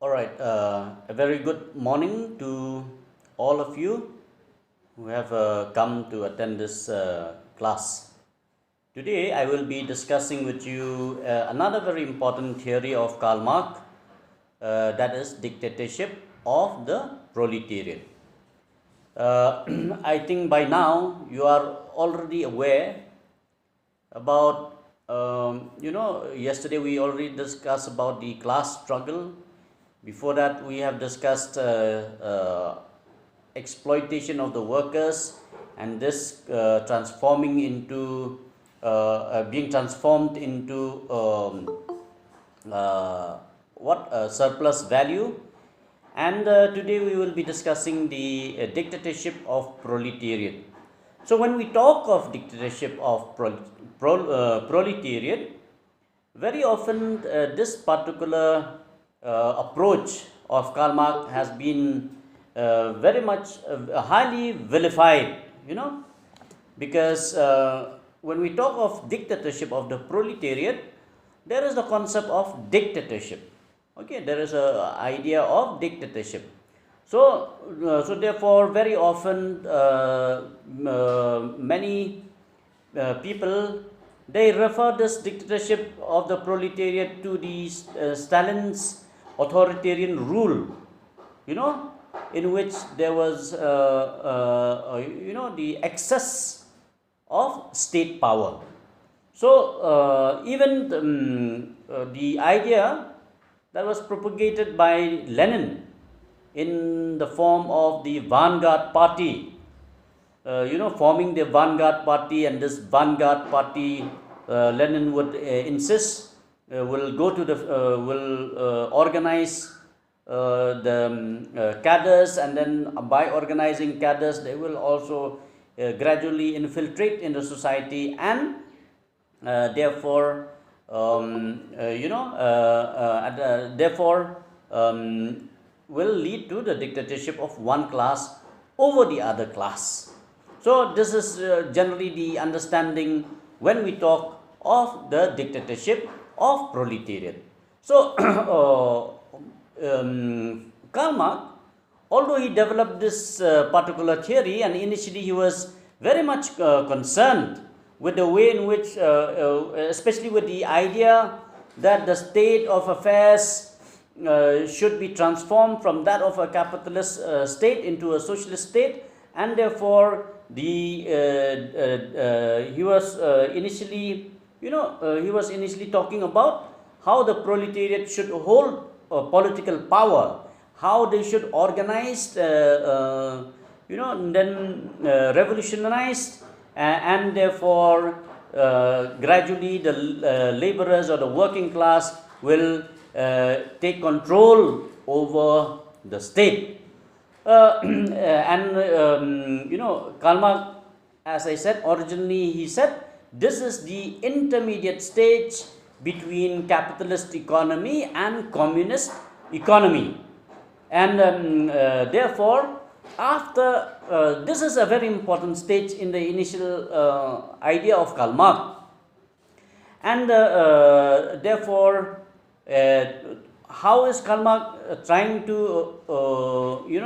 All right, a very good morning to all of you who have come to attend this class. Today, I will be discussing with you another very important theory of Karl Marx, that is dictatorship of the proletariat. I think by now you are already aware about, yesterday we already discussed about the class struggle. Before that, we have discussed exploitation of the workers, and this transforming into being transformed into surplus value. And today we will be discussing the dictatorship of proletariat. So when we talk of dictatorship of proletariat, very often this particular approach of Karl Marx has been very much highly vilified, because when we talk of dictatorship of the proletariat, there is the concept of dictatorship. Okay, there is a idea of dictatorship. So therefore, very often many people, they refer this dictatorship of the proletariat to the Stalin's authoritarian rule, in which there was the excess of state power. So even the idea that was propagated by Lenin in the form of the vanguard party, forming the vanguard party, and this vanguard party, Lenin would insist, will go to the, will organize the cadres, and then by organizing cadres, they will also gradually infiltrate in the society, and therefore, will lead to the dictatorship of one class over the other class. So this is generally the understanding when we talk of the dictatorship of proletariat. So Karl Marx, although he developed this particular theory, and initially he was very much concerned with the way in which, especially with the idea that the state of affairs should be transformed from that of a capitalist state into a socialist state, and therefore he was initially talking about how the proletariat should hold political power, how they should organize, then revolutionized, and therefore gradually the laborers or the working class will take control over the state. Karl Marx, as I said, originally he said this is the intermediate stage between capitalist economy and communist economy, and therefore after this is a very important stage in the initial idea of Karl Marx, and therefore how is Karl Marx trying to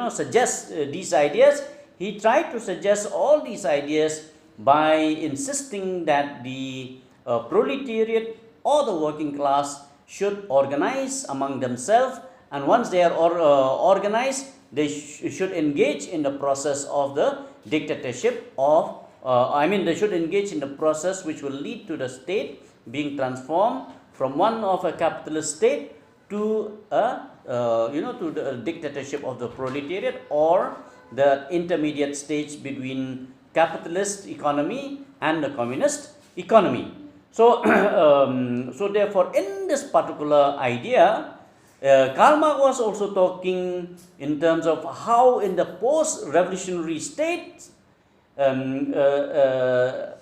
suggest these ideas? He tried to suggest all these ideas by insisting that the proletariat or the working class should organize among themselves, and once they are organized, they should engage in the process of the dictatorship of, they should engage in the process which will lead to the state being transformed from one of a capitalist state to to the dictatorship of the proletariat, or the intermediate stage between capitalist economy and the communist economy. So therefore, in this particular idea, Karl Marx was also talking in terms of how in the post-revolutionary state the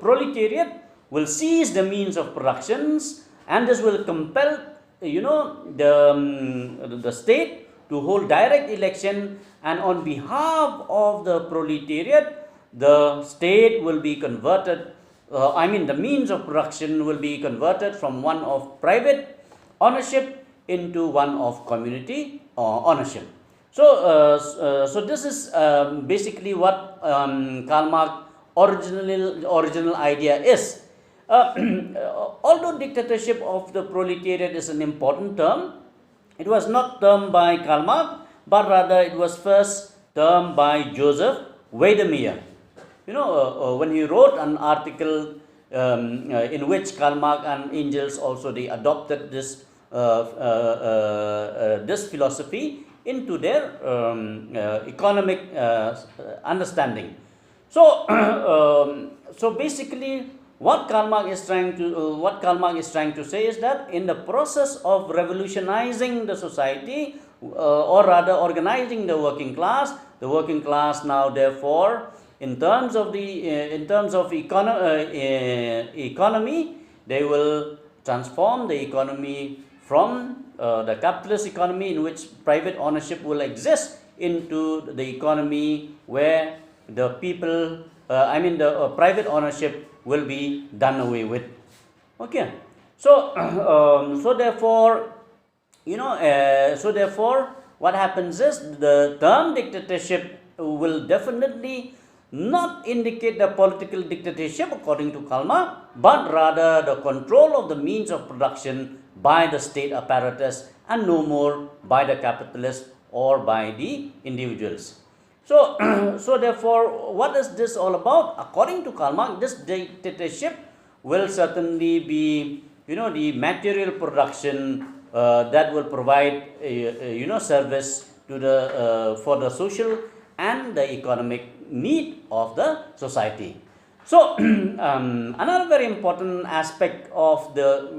proletariat will seize the means of productions, and this will compel the state to hold direct election, and on behalf of the proletariat, the state will be converted the means of production will be converted from one of private ownership into one of community ownership. So this is basically what Karl Marx original idea is. Although dictatorship of the proletariat is an important term, it was not termed by Karl Marx, but rather it was first termed by Joseph Weidemeyer. When he wrote an article in which Karl Marx and Engels also they adopted this this philosophy into their economic understanding. So, so basically, what Karl Marx is trying to say is that in the process of revolutionizing the society, or rather organizing the working class now therefore, in terms of economy, they will transform the economy from the capitalist economy in which private ownership will exist into the economy where the people, the private ownership will be done away with. Okay, so so therefore, what happens is the term dictatorship will definitely not indicate the political dictatorship according to Karl Marx, but rather the control of the means of production by the state apparatus and no more by the capitalists or by the individuals. So, so therefore, what is this all about? According to Karl Marx, this dictatorship will certainly be, the material production that will provide, service to the for the social and the economic need of the society. So, another very important aspect of the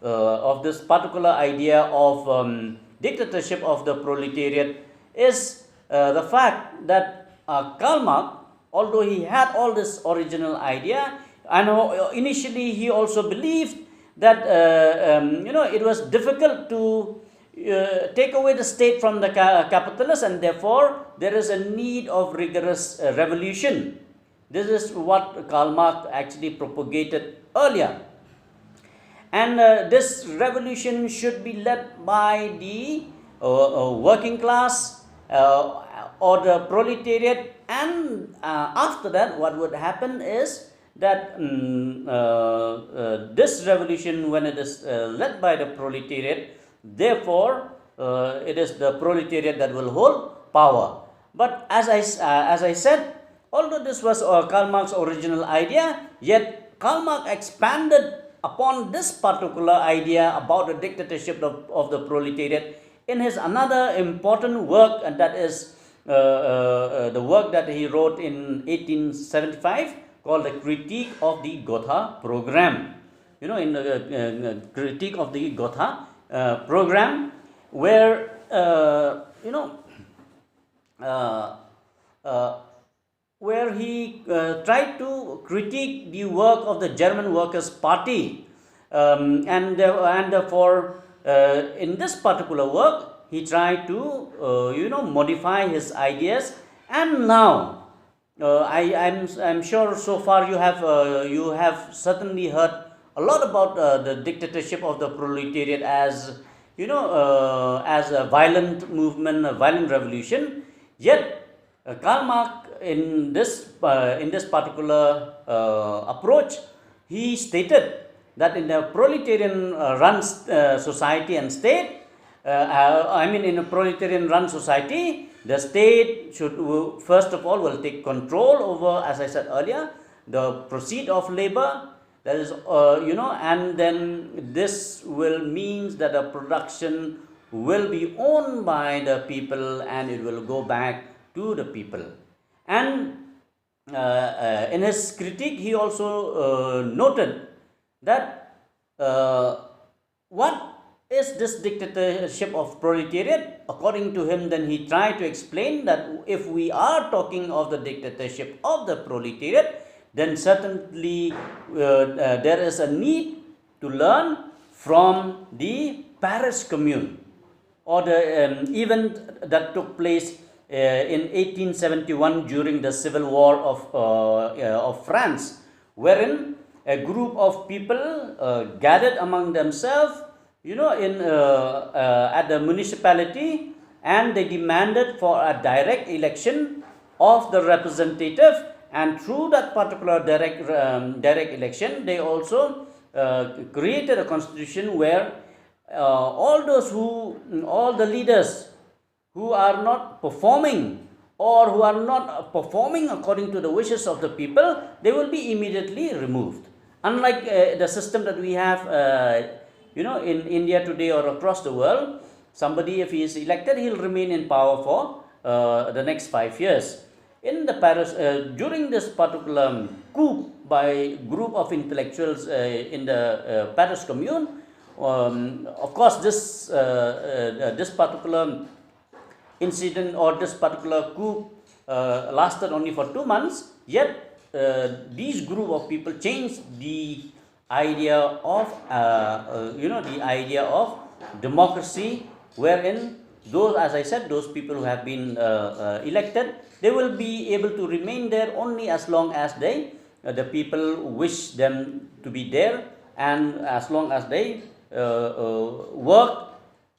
of this particular idea of dictatorship of the proletariat is the fact that Karl Marx, although he had all this original idea, and initially he also believed that it was difficult to take away the state from the capitalists, and therefore there is a need of rigorous revolution. This is what Karl Marx actually propagated earlier. And this revolution should be led by the working class or the proletariat, and after that what would happen is that this revolution, when it is led by the proletariat, therefore it is the proletariat that will hold power. But as I said, although this was Karl Marx's original idea, yet Karl Marx expanded upon this particular idea about the dictatorship of the proletariat in his another important work, and that is the work that he wrote in 1875 called the Critique of the Gotha Program. In the Critique of the Gotha Program, where where he tried to critique the work of the German Workers' Party, and therefore in this particular work he tried to modify his ideas. And now I'm sure so far you have certainly heard a lot about the dictatorship of the proletariat as as a violent movement, a violent revolution. Yet Karl Marx in this particular approach, he stated that in the proletarian run society and state, in a proletarian run society, the state should first of all will take control over, as I said earlier, the proceed of labor. That is, and then this will means that the production will be owned by the people and it will go back to the people. And in his critique, he also noted that what is this dictatorship of proletariat? According to him, then he tried to explain that if we are talking of the dictatorship of the proletariat, then certainly there is a need to learn from the Paris Commune, or the event that took place in 1871 during the Civil War of France, wherein a group of people gathered among themselves, at the municipality, and they demanded for a direct election of the representative, and through that particular direct election, they also created a constitution where all the leaders who are not performing, or who are not performing according to the wishes of the people, they will be immediately removed. Unlike the system that we have, in India today or across the world, somebody, if he is elected, he'll remain in power for the next 5 years. In the Paris, during this particular coup by group of intellectuals in the Paris Commune, of course, this particular incident, or this particular coup lasted only for 2 months. Yet these group of people changed the idea of democracy, wherein those, as I said, those people who have been elected, they will be able to remain there only as long as the people wish them to be there, and as long as they work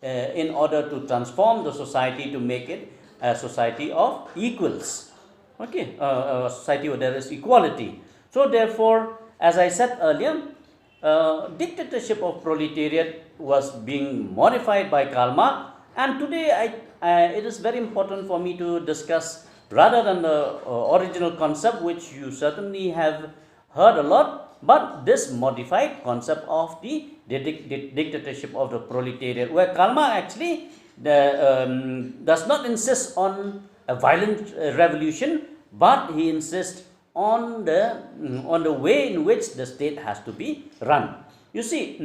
in order to transform the society to make it a society of equals. Okay, a society where there is equality. So therefore, as I said earlier, dictatorship of proletariat was being modified by Karl Marx, and today it is very important for me to discuss, rather than the original concept, which you certainly have heard a lot, but this modified concept of the dictatorship of the proletariat, where Karl Marx actually does not insist on a violent revolution, but he insists on the way in which the state has to be run. You see,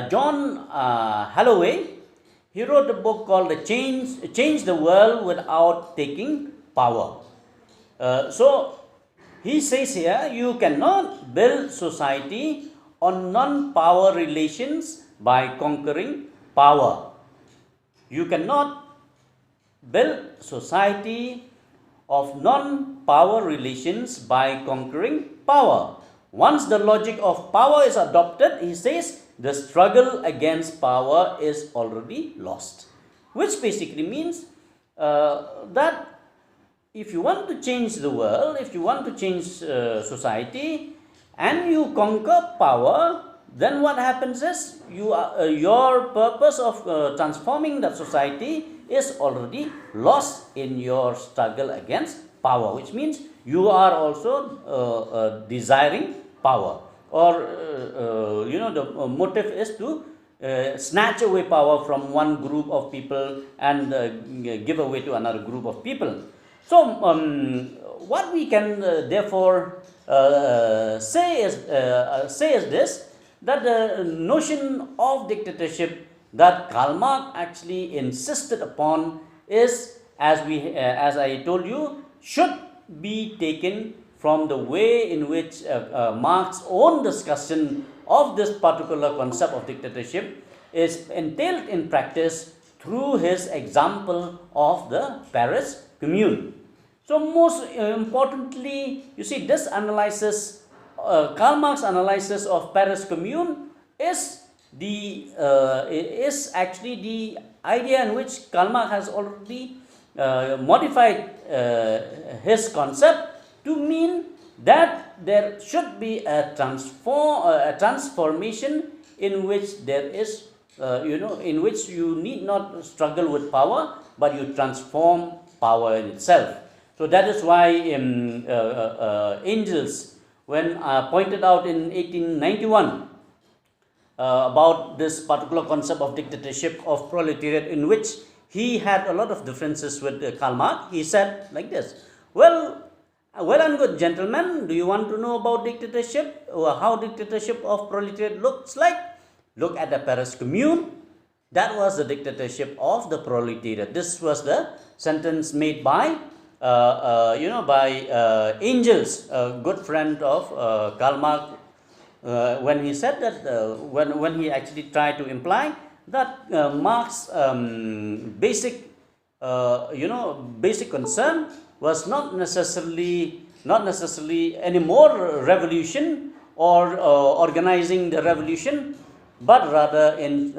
John Holloway, he wrote a book called Change the World Without Taking Power. So he says here, you cannot build society on non-power relations by conquering power. You cannot build society of non-power relations by conquering power. Once the logic of power is adopted, he says, the struggle against power is already lost. Which basically means that if you want to change the world, if you want to change society, and you conquer power, then what happens is your purpose of transforming that society is already lost in your struggle against power, which means you are also desiring power, or the motive is to snatch away power from one group of people and give away to another group of people. So what we can therefore say is this, that the notion of dictatorship that Karl Marx actually insisted upon is, as I told you, should be taken from the way in which Marx's own discussion of this particular concept of dictatorship is entailed in practice through his example of the Paris Commune. So most importantly, you see, this analysis, Karl Marx's analysis of Paris Commune is actually the idea in which Karl Marx has already modified his concept to mean that there should be a transformation in which there is, in which you need not struggle with power, but you transform power in itself. So that is why Engels, when pointed out in 1891 about this particular concept of dictatorship of proletariat, in which he had a lot of differences with Karl Marx, he said like this: well and good, gentlemen, do you want to know about dictatorship, or how dictatorship of proletariat looks like? Look at the Paris Commune. That was the dictatorship of the proletariat. This was the sentence made by Engels, a good friend of Karl Marx, when he said that, when he actually tried to imply that Marx's basic concern was not necessarily not necessarily any more revolution or organizing the revolution, but rather in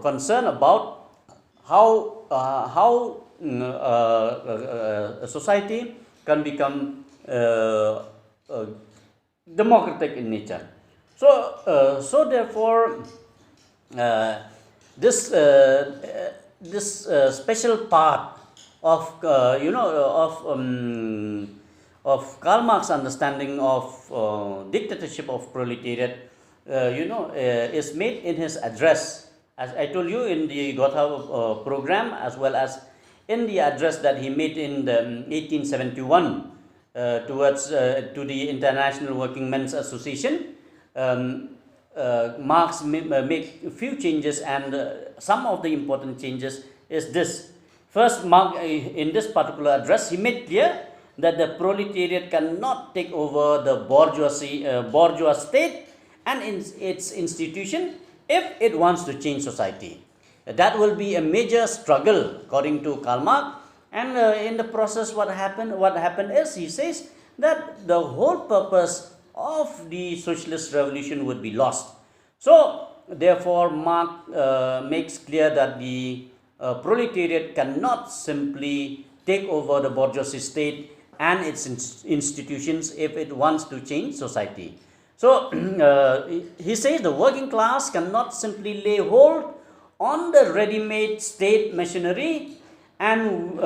concern about how a society can become democratic in nature. So therefore, uh, this special part of of Karl Marx's understanding of dictatorship of proletariat, is made in his address, as I told you, in the Gotha program, as well as in the address that he made in the 1871 to the International Working Men's Association. Marx make a few changes, and some of the important changes is this. First, Marx, in this particular address, he made clear that the proletariat cannot take over the bourgeois state and its institution if it wants to change society. That will be a major struggle, according to Karl Marx. And in the process, what happened is, he says that the whole purpose of the socialist revolution would be lost. So therefore, Marx makes clear that the proletariat cannot simply take over the bourgeoisie state and its institutions if it wants to change society. So he says the working class cannot simply lay hold on the ready-made state machinery and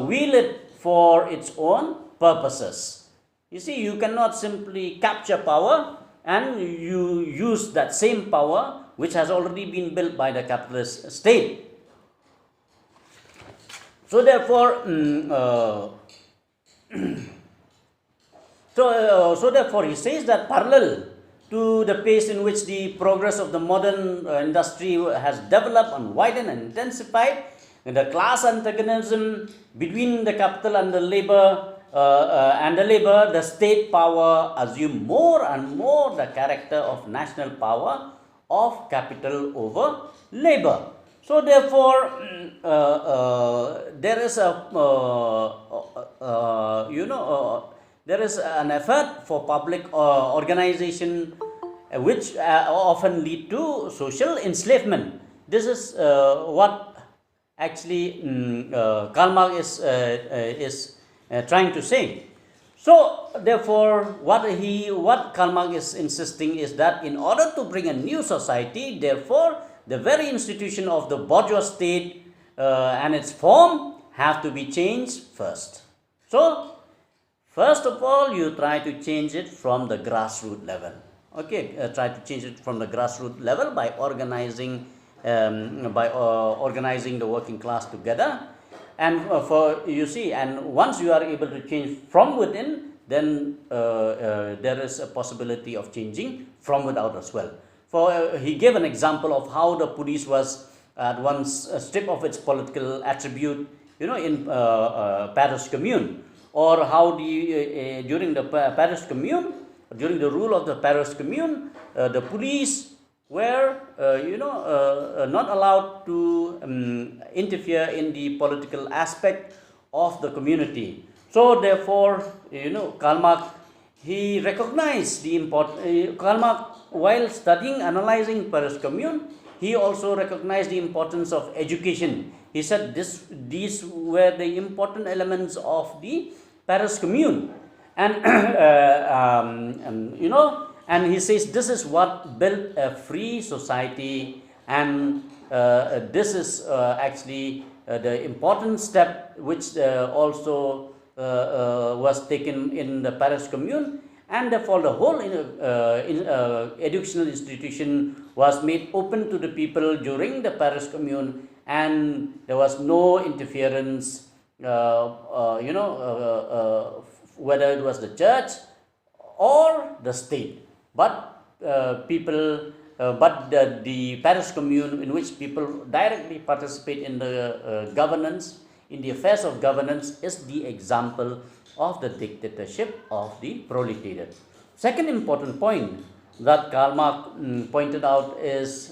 wield it for its own purposes. You see, you cannot simply capture power and you use that same power which has already been built by the capitalist state. So therefore, so therefore, he says that parallel to the pace in which the progress of the modern industry has developed and widened and intensified, the class antagonism between the capital and the labor, the state power assume more and more the character of national power of capital over labor. So therefore, there is there is an effort for public organization, which often lead to social enslavement. This is what actually Karl Marx is trying to say. So therefore, what Karl Marx is insisting is that in order to bring a new society, therefore, the very institution of the bourgeois state and its form have to be changed first. So first of all, you try to change it from the grassroots level. Okay, try to change it from the grassroots level by organizing the working class together. And and once you are able to change from within, then there is a possibility of changing from without as well. For he gave an example of how the police was at once stripped of its political attribute, in Paris Commune, or how during the Paris Commune, during the rule of the Paris Commune, the police were not allowed to interfere in the political aspect of the community. So therefore, Karl Marx, he recognized the importance. Karl Marx, while studying, analyzing Paris Commune, he also recognized the importance of education. He said these were the important elements of the Paris Commune, and and he says this is what built a free society, and this is actually the important step which also was taken in the Paris Commune, and therefore the whole educational institution was made open to the people during the Paris Commune, and there was no interference, whether it was the church or the state, but the Paris Commune, in which people directly participate in the governance, in the affairs of governance, is the example of the dictatorship of the proletariat. Second important point that Karl Marx pointed out is,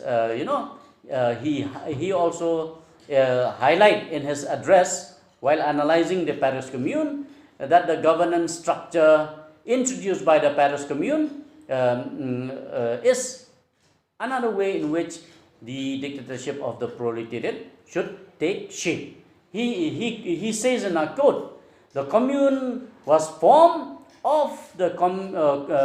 he also highlight in his address while analyzing the Paris Commune, that the governance structure introduced by the Paris Commune is another way in which the dictatorship of the proletariat should take shape. He says in a quote, the commune was formed of the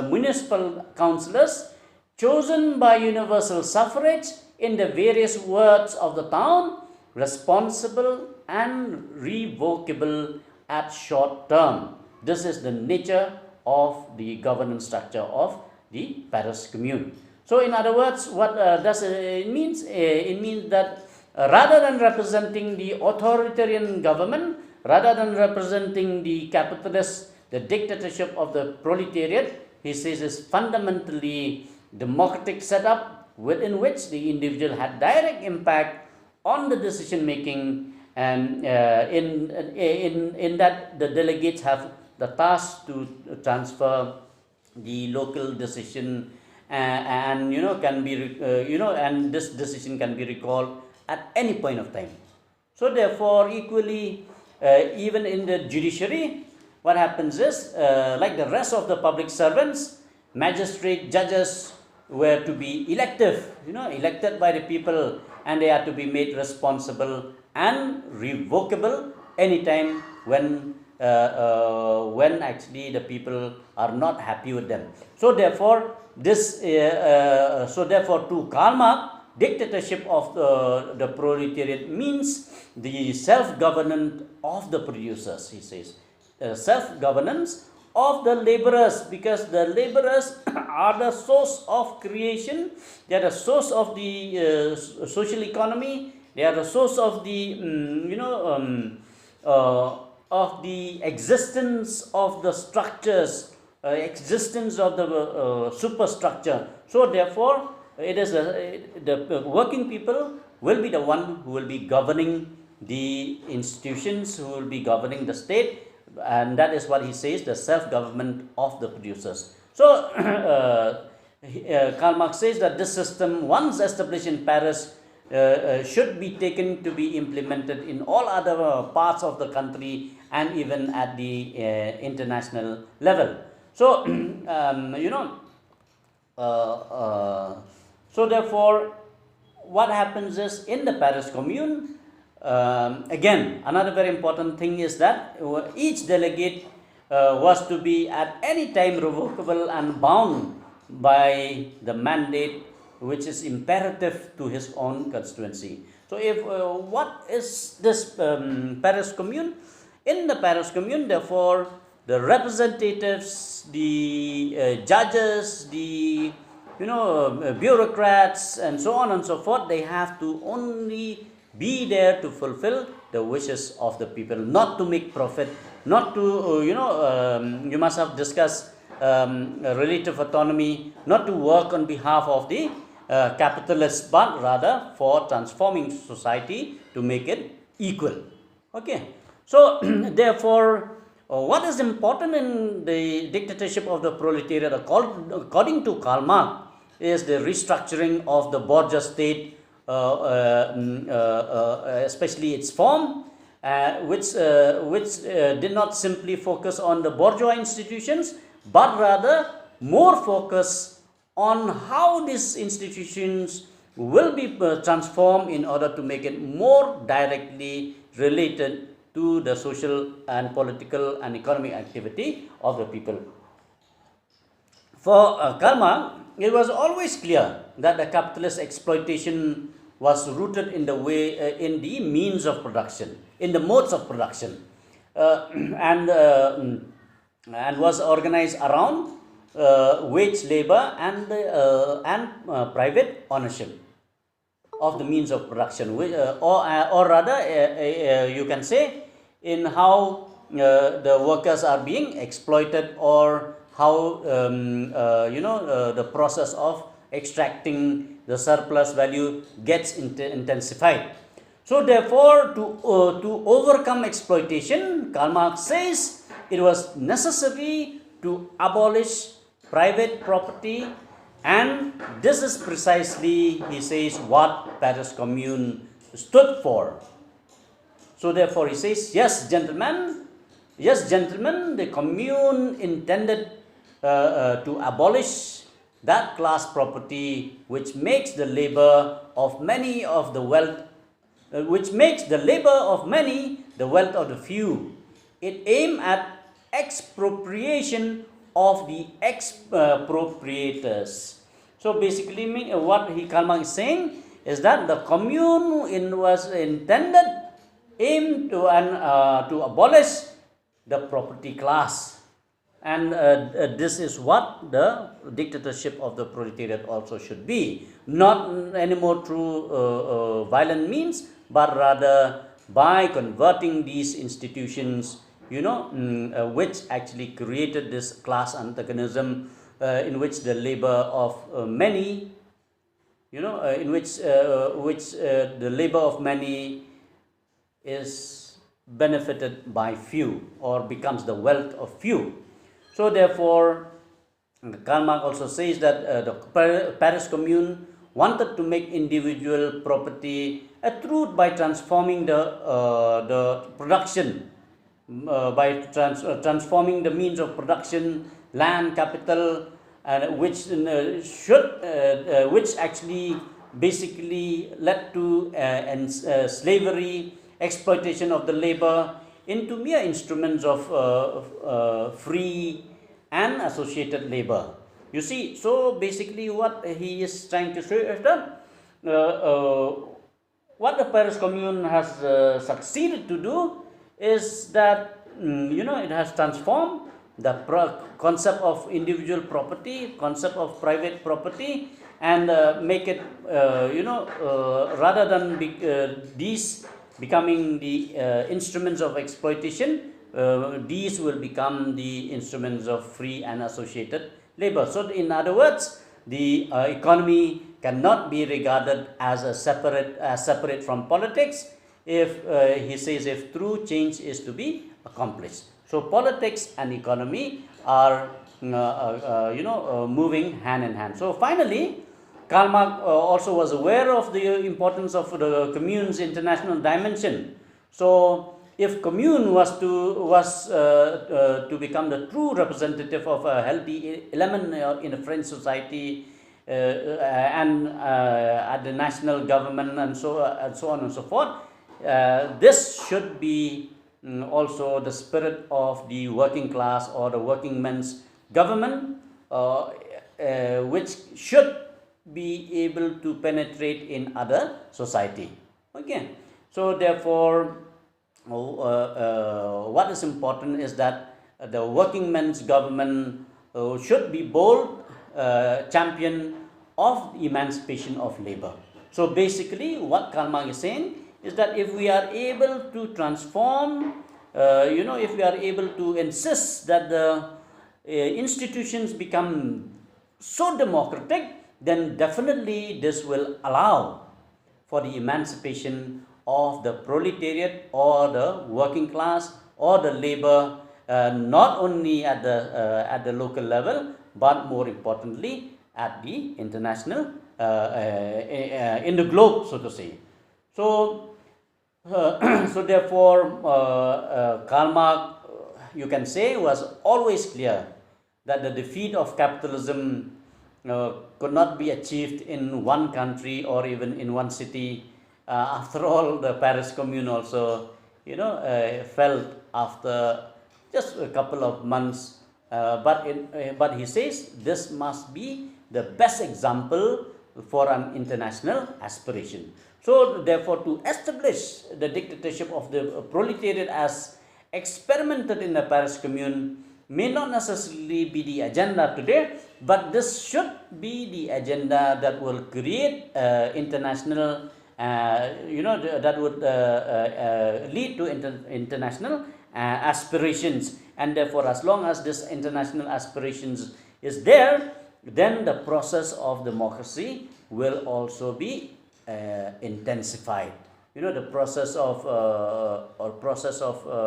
municipal councillors chosen by universal suffrage in the various wards of the town, responsible and revocable at short term. This is the nature of the governance structure of the Paris Commune. So in other words, what does it means? It means that rather than representing the authoritarian government, rather than representing the capitalist, the dictatorship of the proletariat, he says is fundamentally democratic setup within which the individual had direct impact on the decision making, and in that the delegates have the task to transfer the local decision, and can be and this decision can be recalled at any point of time. So therefore, equally, even in the judiciary, what happens is, like the rest of the public servants, magistrate, judges were to be elected by the people, and they are to be made responsible and revocable anytime when actually the people are not happy with them. So therefore, to Karl Marx, dictatorship of the proletariat means the self-governance of the producers, he says. Self-governance of the laborers, because the laborers are the source of creation, they are the source of the social economy, they are the source of the of the existence of the structures, existence of the superstructure. So therefore, it is the working people will be the one who will be governing the institutions, who will be governing the state, and that is what he says, the self-government of the producers. So Karl Marx says that this system, once established in Paris, should be taken to be implemented in all other parts of the country and even at the international level. So so therefore, what happens is, in the Paris Commune, again, another very important thing is that each delegate was to be at any time revocable and bound by the mandate which is imperative to his own constituency. So if what is this Paris Commune? In the Paris Commune, therefore, the representatives, the judges, the bureaucrats, and so on and so forth, they have to only be there to fulfill the wishes of the people, not to make profit, not to you must have discussed relative autonomy, not to work on behalf of the capitalists, but rather for transforming society to make it equal. Okay, so therefore, what is important in the dictatorship of the proletariat, according to Karl Marx, is the restructuring of the bourgeois state, especially its form, which did not simply focus on the bourgeois institutions, but rather more focus on how these institutions will be transformed in order to make it more directly related to the social and political and economic activity of the people. For Karl Marx, it was always clear that the capitalist exploitation was rooted in the means of production, in the modes of production, and was organized around wage labor and private ownership of the means of production, or rather, you can say, in how the workers are being exploited, or how the process of extracting the surplus value gets intensified. So therefore, to overcome exploitation, Karl Marx says it was necessary to abolish private property, and this is precisely, he says, what Paris Commune stood for. So therefore, he says, yes, gentlemen, Yes, gentlemen, the commune intended to abolish that class property which makes the labor of many of the wealth, which makes the labor of many the wealth of the few. It aimed at expropriation of the expropriators. So basically, what Karl Marx is saying is that the commune was intended, aimed to abolish the property class, and this is what the dictatorship of the proletariat also should be, not anymore through violent means, but rather by converting these institutions, which actually created this class antagonism, in which the labor of many, in which the labor of many is benefited by few, or becomes the wealth of few. So therefore, Karl Marx also says that the Paris Commune wanted to make individual property a truth by transforming the production, by transforming the means of production, land, capital, which which actually basically led to slavery, exploitation of the labor, into mere instruments of free and associated labor. You see, so basically what he is trying to say is that what the Paris Commune has succeeded to do is that, it has transformed the concept of individual property, concept of private property, and make it, rather than these becoming the instruments of exploitation, these will become the instruments of free and associated labor. So in other words, the economy cannot be regarded as separate from politics, if he says, if true change is to be accomplished. So politics and economy are moving hand in hand. So finally, Karl Marx also was aware of the importance of the commune's international dimension. So, if commune was to become the true representative of a healthy element in a French society, and at the national government, and so on and so forth, this should be also the spirit of the working class or the working men's government, which should be able to penetrate in other society. Okay, so therefore, what is important is that the working men's government should be bold champion of emancipation of labor. So basically, what Karl Marx is saying is that if we are able to transform, if we are able to insist that the institutions become so democratic, then definitely this will allow for the emancipation of the proletariat or the working class or the labor, not only at the local level, but more importantly at the international, in the globe, so to say. So, so therefore, Karl Marx, you can say, was always clear that the defeat of capitalism could not be achieved in one country or even in one city. After all, the Paris Commune also, fell after just a couple of months. But he says this must be the best example for an international aspiration. So therefore, to establish the dictatorship of the proletariat as experimented in the Paris Commune may not necessarily be the agenda today, but this should be the agenda that will create international, that would lead to international aspirations. And therefore, as long as this international aspirations is there, then the process of democracy will also be intensified. The process of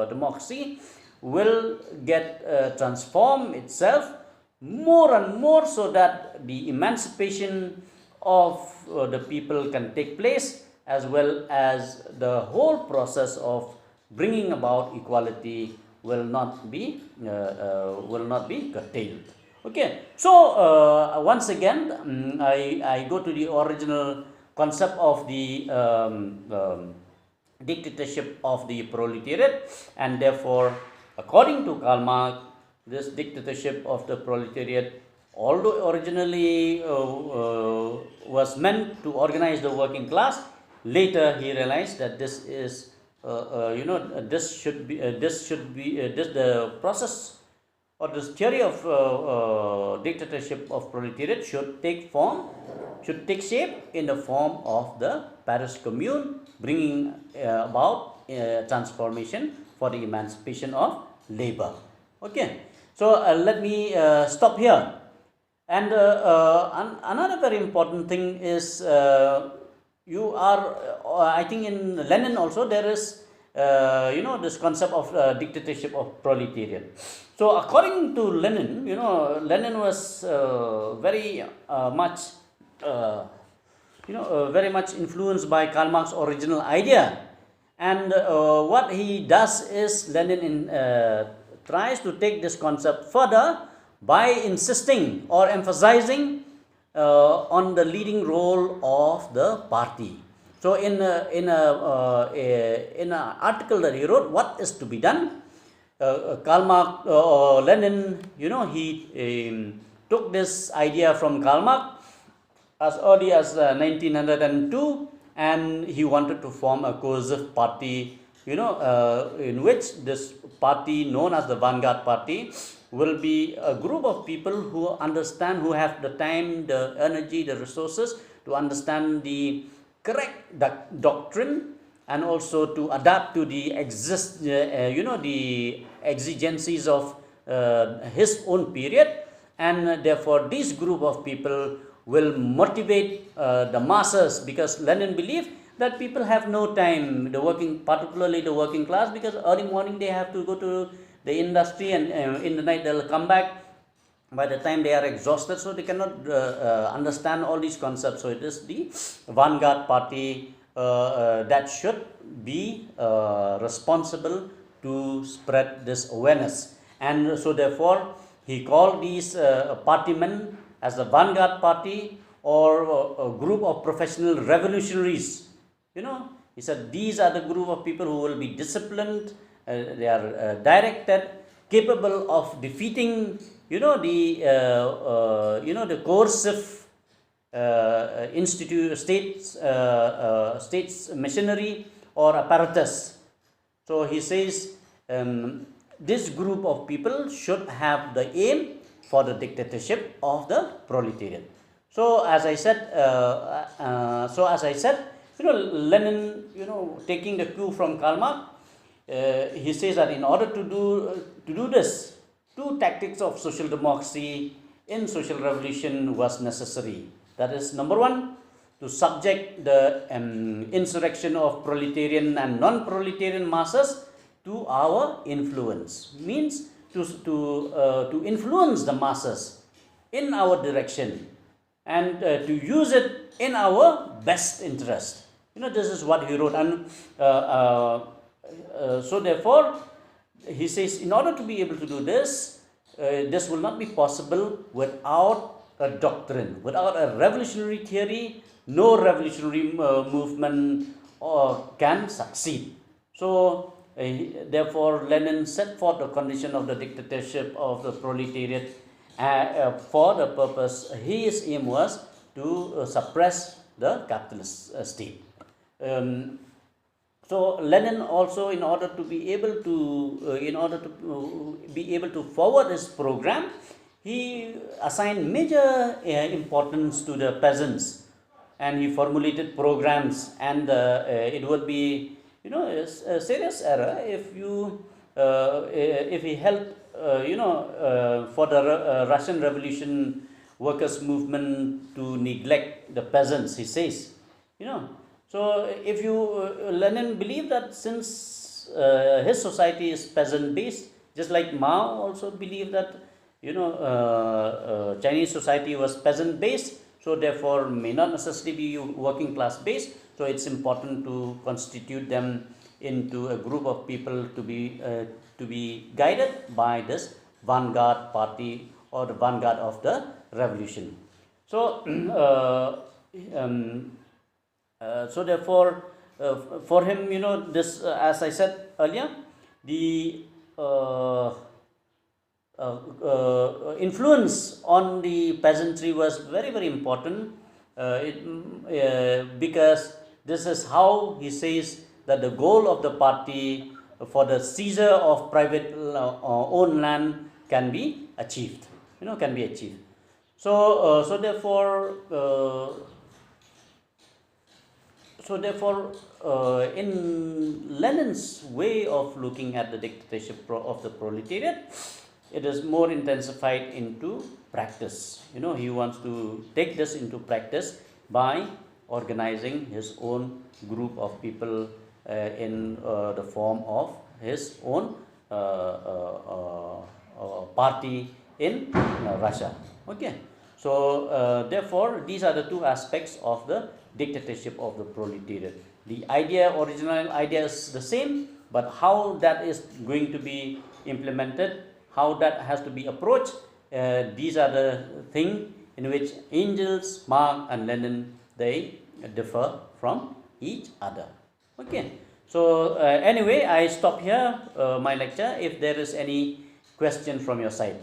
democracy will get transform itself more and more, so that the emancipation of the people can take place, as well as the whole process of bringing about equality will not be curtailed. Okay, so once again, I go to the original concept of the dictatorship of the proletariat, and therefore, according to Karl Marx, this dictatorship of the proletariat, although originally was meant to organize the working class, later he realized that this is this the process or this theory of dictatorship of proletariat should take shape in the form of the Paris Commune, bringing about transformation for the emancipation of labor. Okay, so let me stop here. And another very important thing is I think in Lenin also there is this concept of dictatorship of proletariat. So according to Lenin, Lenin was very much very much influenced by Karl Marx's original idea, and what he does is Lenin tries to take this concept further by insisting or emphasizing on the leading role of the party. So in an article that he wrote, "What is to be done?" Karl Marx, Lenin, he took this idea from Karl Marx as early as 1902, and he wanted to form a cohesive party, in which this party known as the Vanguard Party will be a group of people who understand, who have the time, the energy, the resources to understand the correct doctrine, and also to adapt to the the exigencies of his own period, and therefore this group of people will motivate the masses, because Lenin believed that people have no time, particularly the working class, because early morning they have to go to the industry, and in the night they'll come back. By the time they are exhausted, so they cannot understand all these concepts. So it is the Vanguard Party that should be responsible to spread this awareness, and so therefore he called these partymen as the Vanguard Party, or a group of professional revolutionaries. He said these are the group of people who will be disciplined, they are directed, capable of defeating the coercive states machinery or apparatus. So he says this group of people should have the aim for the dictatorship of the proletariat. So as I said, Lenin, taking the cue from Karl Marx, he says that in order to do this, two tactics of social democracy in social revolution was necessary. That is, number one, to subject the insurrection of proletarian and non-proletarian masses to our influence. Means to influence the masses in our direction, and to use it in our best interest. This is what he wrote, and so therefore he says, in order to be able to do this, this will not be possible without a doctrine, without a revolutionary theory. No revolutionary movement can succeed. So therefore Lenin set forth the condition of the dictatorship of the proletariat for the purpose, his aim was to suppress the capitalist state. So Lenin also, in order to be able to forward his program, he assigned major importance to the peasants, and he formulated programs, and it would be a serious error if he helped for the Russian Revolution workers movement to neglect the peasants, he says. So if Lenin believed that since his society is peasant based, just like Mao also believed that Chinese society was peasant based, so therefore may not necessarily be working class based. So it's important to constitute them into a group of people to be guided by this vanguard party or the vanguard of the revolution. So so therefore, for him, this, as I said earlier, the influence on the peasantry was very, very important, because this is how he says that the goal of the party for the seizure of private owned land can be achieved. Can be achieved. So therefore, in Lenin's way of looking at the dictatorship of the proletariat, it is more intensified into practice. He wants to take this into practice by organizing his own group of people in the form of his own party in Russia. Okay. So therefore, these are the two aspects of the dictatorship of the proletariat. The original idea is the same, but how that is going to be implemented, how that has to be approached, these are the things in which Engels, Marx and Lenin, they differ from each other. Okay. So anyway, I stop here my lecture. If there is any question from your side.